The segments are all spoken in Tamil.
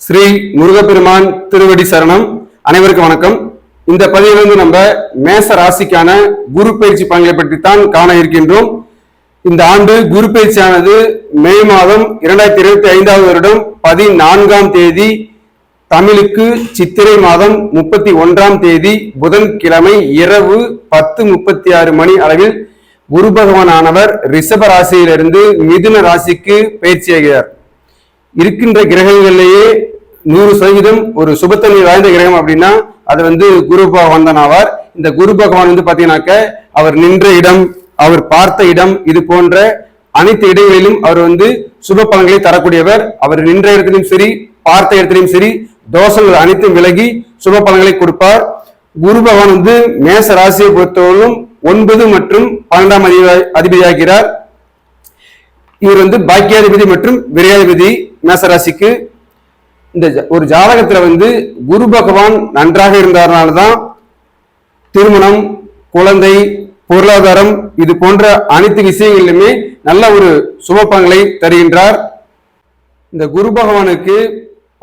ஸ்ரீ முருகப்பெருமான் திருவடி சரணம். அனைவருக்கும் வணக்கம். இந்த பதிவிலிருந்து நம்ம மேச ராசிக்கான குரு பயிற்சி பலன்களை பற்றி தான் காண இருக்கின்றோம். இந்த ஆண்டு குரு பயிற்சியானது மே மாதம் 2025 வருடம் 14ஆம் தேதி தமிழுக்கு சித்திரை மாதம் 31ஆம் தேதி புதன்கிழமை இரவு 10:36 மணி அளவில் குரு பகவான் ஆனவர் ரிஷப ராசியிலிருந்து மிதுன ராசிக்கு பயிற்சியாகிறார். இருக்கின்ற கிரகங்களிலேயே 100% ஒரு சுபத்தன்மை வாய்ந்த கிரகம் அப்படின்னா அது குரு பகவான் தான் ஆவார். இந்த குரு பகவான் பாத்தீங்கன்னாக்க அவர் நின்ற இடம், அவர் பார்த்த இடம், இது போன்ற அனைத்து இடங்களிலும் அவர் சுப பலன்களை தரக்கூடியவர். அவர் நின்ற இடத்திலும் சரி, பார்த்த இடத்திலும் சரி, தோஷங்கள் அனைத்தும் விலகி சுப பலன்களை கொடுப்பார். குரு பகவான் மேச ராசியை பொறுத்தவரையும் 9 மற்றும் 12ஆம் அதிபதியாகிறார். இவர் பாக்கியாதிபதி மற்றும் விரையாதிபதி மேசராசிக்கு. இந்த ஒரு ஜாதகத்துல குரு பகவான் நன்றாக இருந்தால்தான் திருமணம், குழந்தை, பொருளாதாரம் இது போன்ற அனைத்து விஷயங்களிலுமே நல்ல ஒரு சுப பலன்களை தருகின்றார். இந்த குரு பகவானுக்கு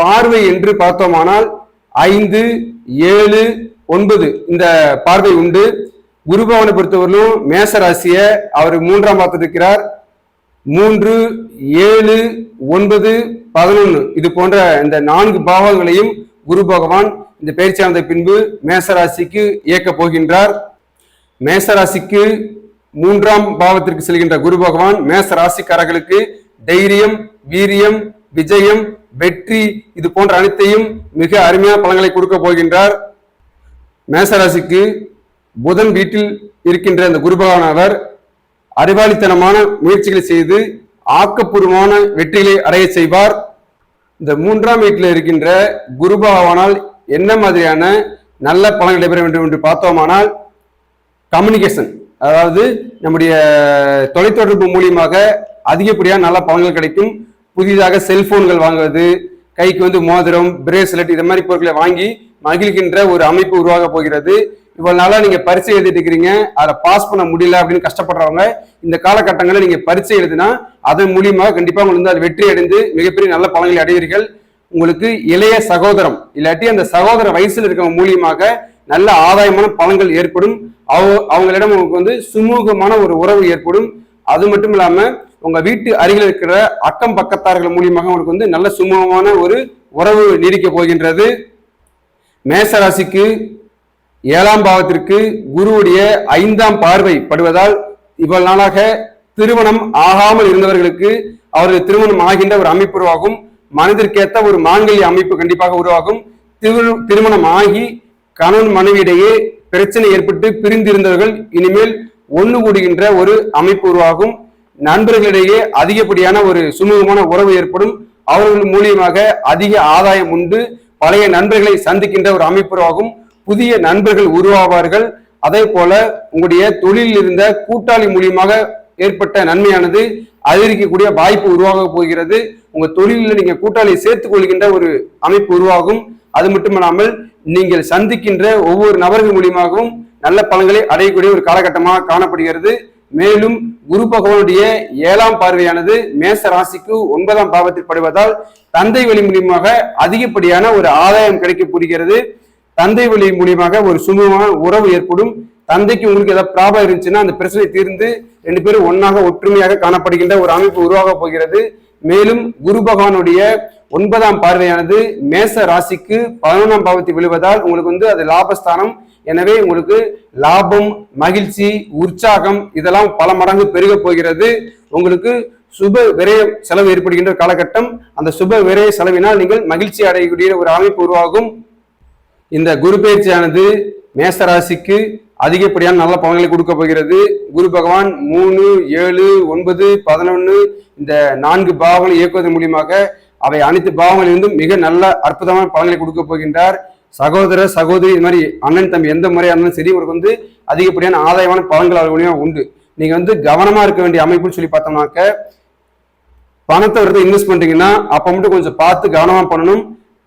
பார்வை என்று பார்த்தோமானால் 5, 7, 9 இந்த பார்வை உண்டு. குரு பகவானை பொறுத்தவரையிலும் மேச ராசிய அவர் 3ஆம் பாவத்தில் இருக்கிறார். 3, 7, 9, 11 இது போன்ற இந்த 4 பாவங்களையும் குரு பகவான் இந்த பயிற்சியானது பின்பு மேசராசிக்கு இயக்க போகின்றார். மேசராசிக்கு 3ஆம் பாவத்திற்கு செல்கின்ற குரு பகவான் மேச ராசிக்காரர்களுக்கு தைரியம், வீரியம், விஜயம், வெற்றி இது போன்ற அனைத்தையும் மிக அருமையான பலன்களை கொடுக்க போகின்றார். மேசராசிக்கு புதன் வீட்டில் இருக்கின்ற இந்த குரு பகவான் அவர் அறிவாளித்தனமான முயற்சிகளை செய்து ஆக்கப்பூர்வமான வெற்றிகளை அடைய செய்வார். இந்த 3ஆம் வீட்டில் இருக்கின்ற குரு பகவானால் என்ன மாதிரியான நல்ல பலன் நடைபெற வேண்டும் என்று பார்த்தோமானால், கம்யூனிகேஷன், அதாவது நம்முடைய தொலைத்தொடர்பு மூலியமாக அதிகப்படியான நல்ல பலன்கள் கிடைக்கும். புதிதாக செல்போன்கள் வாங்குவது, கைக்கு மோதிரம், பிரேஸ்லெட் இது மாதிரி பொருட்களை வாங்கி மகிழ்கின்ற ஒரு அமைப்பு உருவாக போகிறது. இவ்வளவு நாளா நீங்க பரீட்சை எழுதிட்டு இருக்கிறீங்க, அதை பாஸ் பண்ண முடியல அப்படின்னு கஷ்டப்படுறவங்க இந்த காலகட்டங்களில் நீங்க பரீட்சை எழுதினா அதன் மூலியமாக கண்டிப்பா உங்களுக்கு அது வெற்றி அடைந்து மிகப்பெரிய நல்ல பலன்களை அடைவீர்கள். உங்களுக்கு இளைய சகோதரம் இல்லாட்டி அந்த சகோதர வயசுல இருக்கவங்க மூலியமாக நல்ல ஆதாயமான பலன்கள் ஏற்படும். அவங்களிடம் உங்களுக்கு சுமூகமான ஒரு உறவு ஏற்படும். அது மட்டும் இல்லாம உங்க வீட்டு அருகில் இருக்கிற அக்கம் பக்கத்தார்கள் மூலியமாக உங்களுக்கு நல்ல சுமூகமான ஒரு உறவு நீடிக்க போகின்றது. மேசராசிக்கு 7ஆம் பாவத்திற்கு குருவுடைய 5ஆம் பார்வை படுவதால் இவ்வளவு நாளாக திருமணம் ஆகாமல் இருந்தவர்களுக்கு அவர்கள் திருமணம் ஆகின்ற ஒரு அமைப்பு உருவாகும். மனதிற்கேற்ற ஒரு மாங்கல்ய அமைப்பு கண்டிப்பாக உருவாகும். திருமணம் ஆகி கணவன் மனைவியிடையே பிரச்சனை ஏற்பட்டு பிரிந்திருந்தவர்கள் இனிமேல் ஒன்று கூடுகின்ற ஒரு அமைப்பு உருவாகும். நண்பர்களிடையே அதிகப்படியான ஒரு சுமூகமான உறவு ஏற்படும். அவர்கள் மூலியமாக அதிக ஆதாயம் உண்டு. பழைய நண்பர்களை சந்திக்கின்ற ஒரு அமைப்பு உருவாகும். புதிய நண்பர்கள் உருவாவார்கள். அதே போல உங்களுடைய தொழிலில் இருந்த கூட்டாளி மூலியமாக ஏற்பட்ட நன்மையானது அதிகரிக்கக்கூடிய வாய்ப்பு உருவாக போகிறது. உங்க தொழிலில் நீங்க கூட்டாளியை சேர்த்துக் கொள்கின்ற ஒரு அமைப்பு உருவாகும். அது மட்டுமல்லாமல் நீங்கள் சந்திக்கின்ற ஒவ்வொரு நபர்கள் மூலியமாகவும் நல்ல பலன்களை அடையக்கூடிய ஒரு காலகட்டமாக காணப்படுகிறது. மேலும் குரு பகவானுடைய 7ஆம் பார்வையானது மேச ராசிக்கு 9ஆம் பாவத்தில் படுவதால் தந்தை வழி மூலியமாக அதிகப்படியான ஒரு ஆதாயம் கிடைக்க புரிகிறது. தந்தை வழி மூலியமாக ஒரு சுமூகமான உறவு ஏற்படும். தந்தைக்கு உங்களுக்கு ஏதாவது ப்ராப்ளம் இருந்துச்சுன்னா அந்த பிரச்சனை தீர்ந்து 2 பேரும் ஒன்னாக ஒற்றுமையாக காணப்படுகின்ற ஒரு அமைப்பு உருவாக போகிறது. மேலும் குரு பகவானுடைய 9ஆம் பார்வையானது மேச ராசிக்கு 11ஆம் பாவத்தில் விழுவதால் உங்களுக்கு அது லாபஸ்தானம். எனவே உங்களுக்கு லாபம், மகிழ்ச்சி, உற்சாகம் இதெல்லாம் பல மடங்கு பெருக போகிறது. உங்களுக்கு சுப விரய செலவு ஏற்படுகின்ற காலகட்டம். அந்த சுப விரய செலவினால் நீங்கள் மகிழ்ச்சி அடையக்கூடிய ஒரு அமைப்பு உருவாகும். இந்த குரு பயிற்சியானது மேசராசிக்கு அதிகப்படியான நல்ல பலன்களை கொடுக்க போகிறது. குரு பகவான் 3, 7, 9, 11 இந்த 4 பாவங்களை இயக்குவதன் மூலியமாக அவை அனைத்து பாவங்களிலிருந்தும் மிக நல்ல அற்புதமான பலன்களை கொடுக்க போகின்றார். சகோதர சகோதரி இது மாதிரி அண்ணன் தம்பி எந்த முறையா இருந்தாலும் சரி உங்களுக்கு அதிகப்படியான ஆதாயமான பலன்கள் அவர் மூலியமா உண்டு. நீங்க கவனமா இருக்க வேண்டிய அமைப்புன்னு சொல்லி பார்த்தோம்னாக்க, பணத்தை இன்வெஸ்ட் பண்றீங்கன்னா அப்ப மட்டும் கொஞ்சம் பார்த்து கவனமா பண்ணணும்.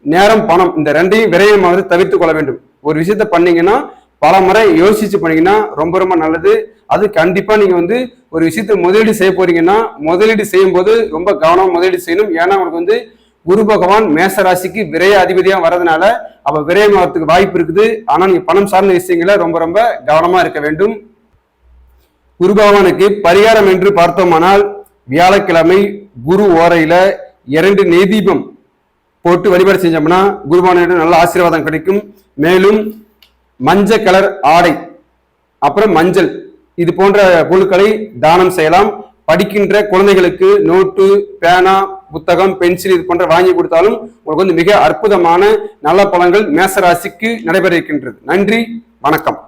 நேரம், பணம் இந்த ரெண்டையும் விரயமாக தவிர்த்து கொள்ள வேண்டும். ஒரு விஷயத்த பண்ணீங்கன்னா பல முறை யோசிச்சு பண்ணீங்கன்னா ரொம்ப ரொம்ப நல்லது. அது கண்டிப்பா நீங்க ஒரு விஷயத்தை முதலீடு செய்ய போறீங்கன்னா முதலீடு செய்யும் போது ரொம்ப கவனமா முதலீடு செய்யணும். ஏன்னா உங்களுக்கு குரு பகவான் மேச ராசிக்கு விரய அதிபதியா வர்றதுனால அவ விரயமாகறதுக்கு வாய்ப்பு இருக்குது. ஆனா நீங்க பணம் சார்ந்த விஷயங்கள ரொம்ப ரொம்ப கவனமா இருக்க வேண்டும். குரு பகவானுக்கு பரிகாரம் என்று பார்த்தோமானால் வியாழக்கிழமை குரு ஓரையில 2 நெய் தீபம் போட்டு வழிபாடு செஞ்சோம்னா குரு பகவானிடம் நல்ல ஆசீர்வாதம் கிடைக்கும். மேலும் மஞ்சள் கலர் ஆடை, அப்புறம் மஞ்சள், இது போன்ற பொருட்களை தானம் செய்யலாம். படிக்கின்ற குழந்தைகளுக்கு நோட்டு, பேனா, புத்தகம், பென்சில் இது போன்ற வாங்கி கொடுத்தாலும் உங்களுக்கு மிக அற்புதமான நல்ல பலன்கள் மேச ராசிக்கு நடைபெற இருக்கின்றது. நன்றி, வணக்கம்.